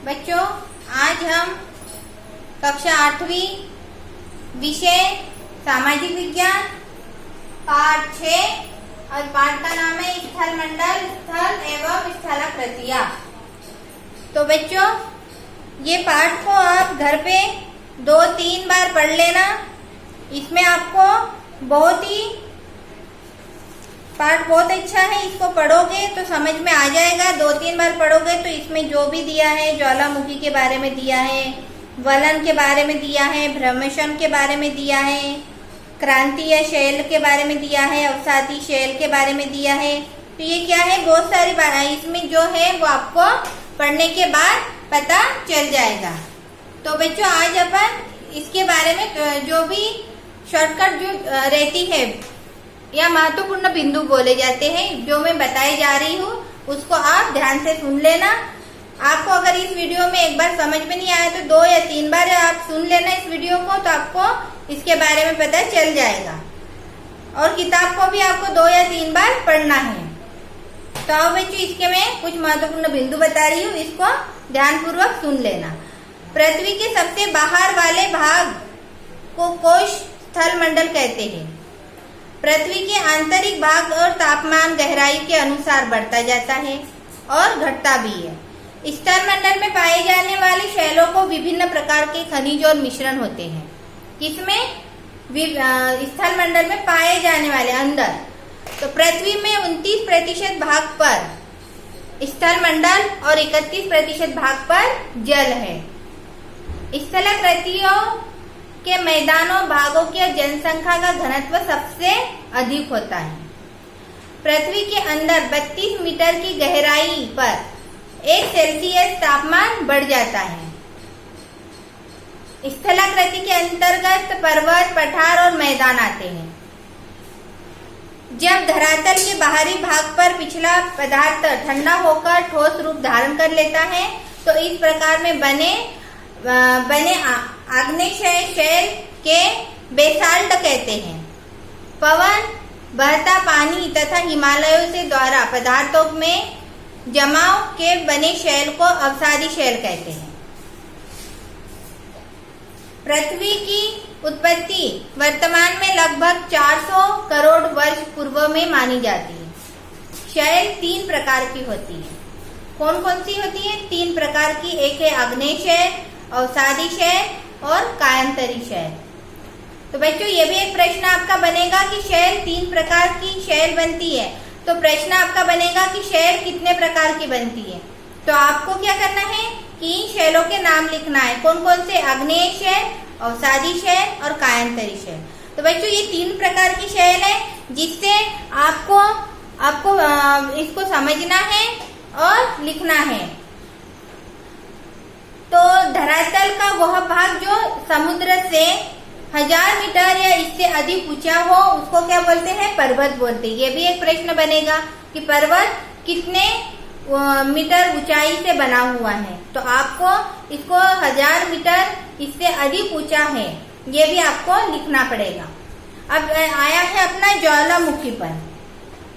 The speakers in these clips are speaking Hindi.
बच्चों, आज हम कक्षा 8वीं विषय सामाजिक विज्ञान पाठ 6 और पाठ का नाम है स्थल मंडल, स्थल एवं स्थलाकृतियां। तो बच्चों, ये पाठ को आप घर पे 2-3 बार पढ़ लेना। इसमें आपको पाठ बहुत अच्छा है। इसको पढ़ोगे तो समझ में आ जाएगा। 2-3 बार पढ़ोगे तो इसमें जो भी दिया है, ज्वालामुखी के बारे में दिया है, वलन के बारे में दिया है, भ्रमशन के बारे में दिया है, क्रांतीय शैल के बारे में दिया है, अवसादी शैल के बारे में दिया है। तो ये क्या है, बहुत सारी बातें इसमें जो है वो आपको पढ़ने के बाद पता चल जाएगा। तो बच्चों, आज अपन इसके बारे में जो भी शॉर्टकट जो रहती है या महत्वपूर्ण बिंदु बोले जाते हैं, जो मैं बताई जा रही हूँ, उसको आप ध्यान से सुन लेना। आपको अगर इस वीडियो में एक बार समझ में नहीं आया तो 2 या 3 बार आप सुन लेना इस वीडियो को, तो आपको इसके बारे में पता चल जाएगा। और किताब को भी आपको 2 या 3 बार पढ़ना है। तो अब बच्चों, इसके मैं कुछ महत्वपूर्ण बिंदु बता रही हूँ, इसको ध्यानपूर्वक सुन लेना। पृथ्वी के सबसे बाहर वाले भाग को कोश स्थल मंडल कहते हैं। पृथ्वी के आंतरिक भाग और तापमान गहराई के अनुसार बढ़ता जाता है और घटता भी है। स्थल मंडल में पाए जाने वाले शैलों को विभिन्न प्रकार के खनिज और मिश्रण होते हैं। इसमें स्थल मंडल में पाए जाने वाले अंदर, तो पृथ्वी में 29% भाग पर स्थल मंडल और 31% भाग पर जल है। स्थलाकृतियों के मैदानों भागों की जनसंख्या का घनत्व सबसे अधिक होता है। पृथ्वी के अंदर 32 मीटर की गहराई पर 1 सेल्सियस तापमान बढ़ जाता है। स्थलाकृति के अंतर्गत पर्वत, पठार और मैदान आते हैं। जब धरातल के बाहरी भाग पर पिछला पदार्थ ठंडा होकर ठोस रूप धारण कर लेता है, तो इस प्रकार में बने आग्नेय शैल के बेसाल्ट कहते हैं। पवन, बहता पानी तथा हिमालयों से द्वारा पदार्थों में जमाव के बने शैल को अवसादी शैल कहते हैं। पृथ्वी की उत्पत्ति वर्तमान में लगभग 400 करोड़ वर्ष पूर्व में मानी जाती है। शैल 3 प्रकार की होती है। कौन कौन सी होती है? 3 प्रकार की। एक है आग्नेय शैल, अवसादी शैल और कायांतरी शैल। तो बच्चों, ये भी एक प्रश्न आपका बनेगा कि शैल 3 प्रकार की शैल बनती है, तो प्रश्न आपका बनेगा कि शैल कितने प्रकार की बनती है। तो आपको क्या करना है कि इन शैलों के नाम लिखना है। कौन कौन से? आग्नेय शैल, अवसादी शैल और कायांतरी शैल। तो बच्चों, ये 3 प्रकार की शैल है, जिससे आपको इसको समझना है और लिखना है। तो धरातल का वह भाग जो समुद्र से 1000 मीटर या इससे अधिक ऊंचा हो, उसको क्या बोलते हैं? पर्वत बोलते हैं। ये भी एक प्रश्न बनेगा कि पर्वत कितने मीटर ऊंचाई से बना हुआ है। तो आपको इसको 1000 मीटर इससे अधिक ऊंचा है, ये भी आपको लिखना पड़ेगा। अब आया है अपना ज्वालामुखी पर।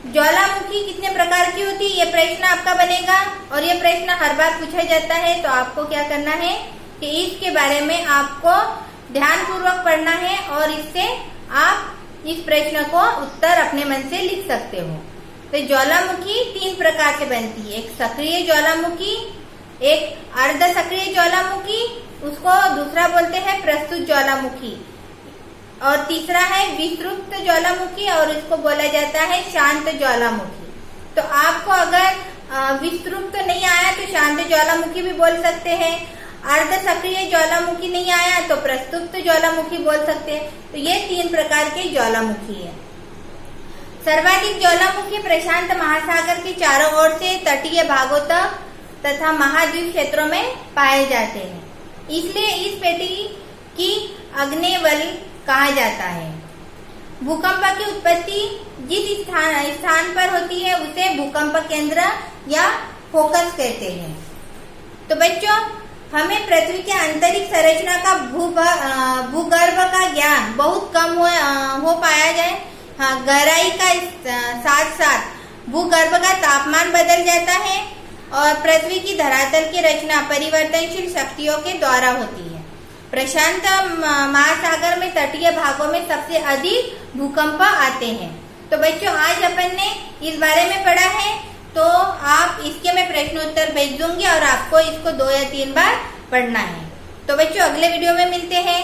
ज्वालामुखी कितने प्रकार की होती है, ये प्रश्न आपका बनेगा और ये प्रश्न हर बार पूछा जाता है। तो आपको क्या करना है कि इसके बारे में आपको ध्यानपूर्वक पढ़ना है और इससे आप इस प्रश्न को उत्तर अपने मन से लिख सकते हो। तो ज्वालामुखी 3 प्रकार से बनती है। एक सक्रिय ज्वालामुखी, एक अर्ध सक्रिय ज्वालामुखी, उसको दूसरा बोलते हैं प्रस्तुत ज्वालामुखी, और तीसरा है विस्तृत ज्वालामुखी और इसको बोला जाता है शांत ज्वालामुखी। तो आपको अगर विस्तृत नहीं आया तो शांत ज्वालामुखी भी बोल सकते हैं। अर्ध सक्रिय ज्वालामुखी नहीं आया तो प्रस्तुत ज्वालामुखी बोल सकते हैं। तो ये 3 प्रकार के ज्वालामुखी है। सर्वाधिक ज्वालामुखी प्रशांत महासागर के चारों ओर से तटीय भागों तक तथा महाद्वीप क्षेत्रों में पाए जाते हैं। इसलिए इस पेटी की अग्नेयवल कहा जाता है। भूकंप की उत्पत्ति जिस स्थान पर होती है उसे भूकंप केंद्र या फोकस कहते हैं। तो बच्चों, हमें पृथ्वी के आंतरिक संरचना का भूगर्भ का ज्ञान बहुत कम हो पाया जाए। हाँ, गहराई का साथ साथ भूगर्भ का तापमान बदल जाता है और पृथ्वी की धरातल की रचना परिवर्तनशील शक्तियों के द्वारा होती है। प्रशांत महासागर में तटीय भागों में सबसे अधिक भूकंप आते हैं। तो बच्चों आज अपन ने इस बारे में पढ़ा है, तो आप इसके मैं प्रश्न उत्तर भेज दूंगी और आपको इसको 2 या 3 बार पढ़ना है। तो बच्चों अगले वीडियो में मिलते हैं।